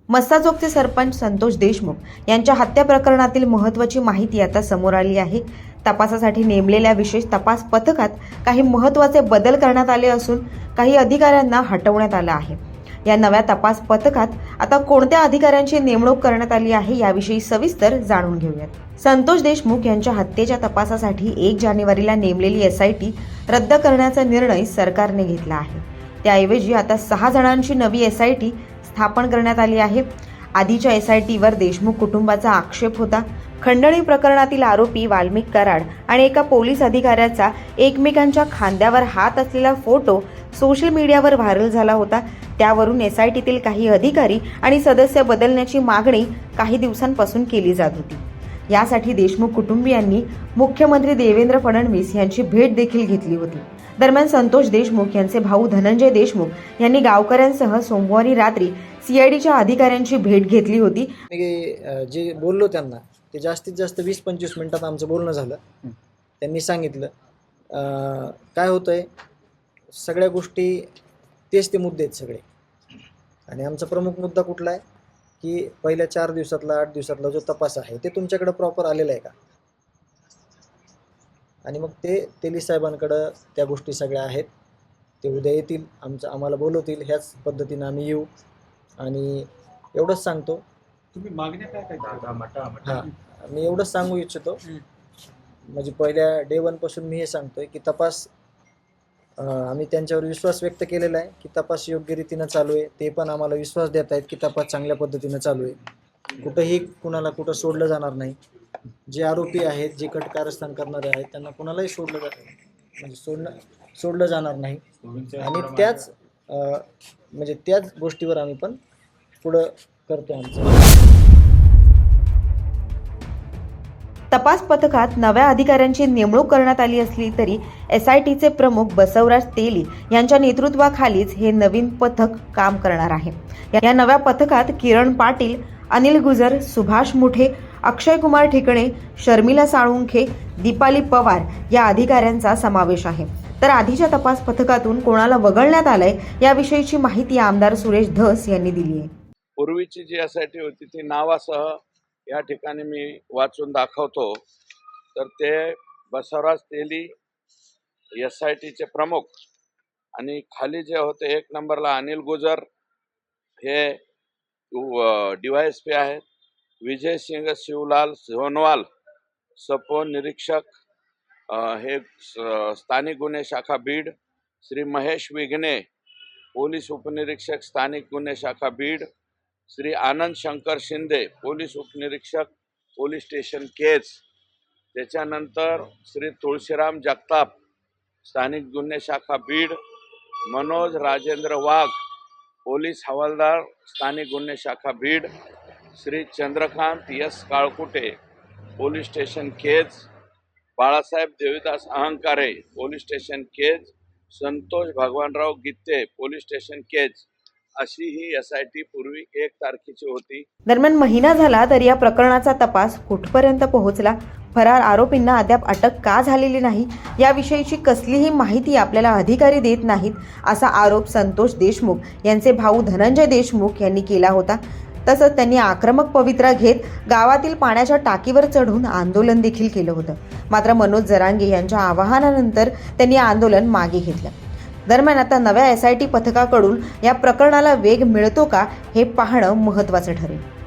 मस्साजोगचे सरपंच संतोष देशमुख यांच्या हत्या प्रकरणातील महत्त्वाची माहिती आता समोर आली आहे। तपासासाठी नेमलेल्या विशेष तपास पथकात काही महत्त्वाचे बदल करण्यात आले असून काही अधिकाऱ्यांना हटवण्यात आलं आहे। या नव्या तपास पथकात आता कोणत्या अधिकाऱ्यांची नेमणूक करण्यात आली आहे याविषयी सविस्तर जाणून घेऊयात। संतोष देशमुख यांच्या हत्येच्या तपासासाठी 1 जानेवारीला नेमलेली SIT रद्द करण्याचा निर्णय सरकारने घेतला आहे। त्याऐवजी आता 6 जणांची नवी SIT स्थापन करण्यात आली आहे। आधीच्या SITवर देशमुख कुटुंबाचा आक्षेप होता। खंडणी प्रकरणातील आरोपी वाल्मिक कराड आणि एका पोलीस अधिकाऱ्याचा एकमेकांच्या खांद्यावर हात असलेला फोटो सोशल मीडियावर व्हायरल झाला होता। त्यावरून SITतील काही अधिकारी आणि सदस्य बदलण्याची मागणी काही दिवसांपासून केली जात होती। यासाठी देशमुख कुटुंबियांनी मुख्यमंत्री देवेंद्र फडणवीस यांची भेट देखील घेतली होती। दरम्यान संतोष देशमुख यांचे भाऊ धनंजय देशमुख यांनी गावकऱ्यांसह सोमवारी रात्री CIDच्या अधिकाऱ्यांची भेट घेतली होती। जे बोललो त्यांना ते जास्तीत जास्त 20-25 मिनिटात आमचं बोलणं झालं। त्यांनी सांगितलं काय होतंय, सगळ्या गोष्टी तेच ते मुद्दे आहेत सगळे, आणि आमचा प्रमुख मुद्दा कुठला आहे की पहिल्या 4 दिवसातला 8 दिवसातला जो तपास आहे ते तुमच्याकडे प्रॉपर आलेला आहे का, आणि मग ते तेली साहेबांकडं त्या गोष्टी सगळ्या आहेत। ते उद्या येतील, आम्हाला बोलवतील, ह्याच पद्धतीनं आम्ही येऊ। आणि एवढंच सांगतो, तुम्ही मागण्या काय हां मी एवढंच सांगू इच्छितो, म्हणजे पहिल्या डे 1 पासून मी हे सांगतोय की तपास आम्ही त्यांच्यावर विश्वास व्यक्त केलेला आहे की तपास योग्य रीतीनं चालू आहे। ते पण आम्हाला विश्वास देत आहेत की तपास चांगल्या पद्धतीनं चालू आहे। कुठंही कुणाला कुठं सोडलं जाणार नाही। जे आरोपी आहेत, जे कारस्थान करणारे आहेत, त्यांना कुणालाही सोडलं जाणार नाही। आणि त्याच गोष्टीवर आम्ही पण पुढं करतो आमचं। तपास पथकात नव्या अधिकाऱ्यांची नेमणूक करण्यात आली असली तरी SITचे प्रमुख बसवराज तेली यांच्या नेतृत्वाखालीच हे नवीन पथक काम करणार आहे। या नव्या पथकात किरण पाटील, अनिल गुजर, सुभाष मुठे, अक्षय कुमार ठिकणे, शर्मिला साळुंखे, दीपाली पवार या अधिकाऱ्यांचा समावेश आहे। तर आधीच्या तपास पथकातून कोणाला वगळण्यात आलंय याविषयीची माहिती आमदार सुरेश धस यांनी दिली आहे। पूर्वीची जी SIT होती ती नावासह या ठिकाणी मी वाचून दाखवतो। तर ते बसवराज तेली SITचे प्रमुख, आणि खाली जे होते 1 नंबरला अनिल गुजर हे DYSP आहेत, विजय सिंग शिवलाल सोनवाल सपो निरीक्षक हे स्थानिक गुन्हे शाखा बीड, श्री महेश विघ्ने पोलीस उपनिरीक्षक स्थानिक गुन्हे शाखा बीड, श्री आनंद शंकर शिंदे पोलीस उपनिरीक्षक पोलीस स्टेशन केज, त्याच्यानंतर श्री तुळशीराम जगताप स्थानिक गुन्हे शाखा बीड, मनोज राजेंद्र वाघ पोलीस हवालदार स्थानिक गुन्हे शाखा Beed, Shri Chandrakant S Kalkute police station Kaij, Balasaheb Devidas Ahankare police station Kaij, Santosh Bhagwanrao Gitte police station Kaij, अशी ही SIT पूर्वी 1 तारखेची होती। दरम्यान महिना झाला तरी या प्रकरणाचा तपास कुठपर्यंत पोहोचला, फरार आरोपींना अद्याप अटक का झालेली नाही याविषयीची कसलीही माहिती आपल्याला अधिकारी देत नाहीत, असा आरोप संतोष देशमुख यांचे भाऊ धनंजय देशमुख यांनी केला होता। तसंच त्यांनी आक्रमक पवित्रा घेत गावातील पाण्याच्या टाकीवर चढून आंदोलन देखील केलं होतं। मात्र मनोज जरांगे यांच्या आवाहनानंतर त्यांनी आंदोलन मागे घेतलं। दरम्यान आता नव्या SIT पथकाकडून या प्रकरणाला वेग मिळतो का हे पाहणं महत्त्वाचं ठरेल।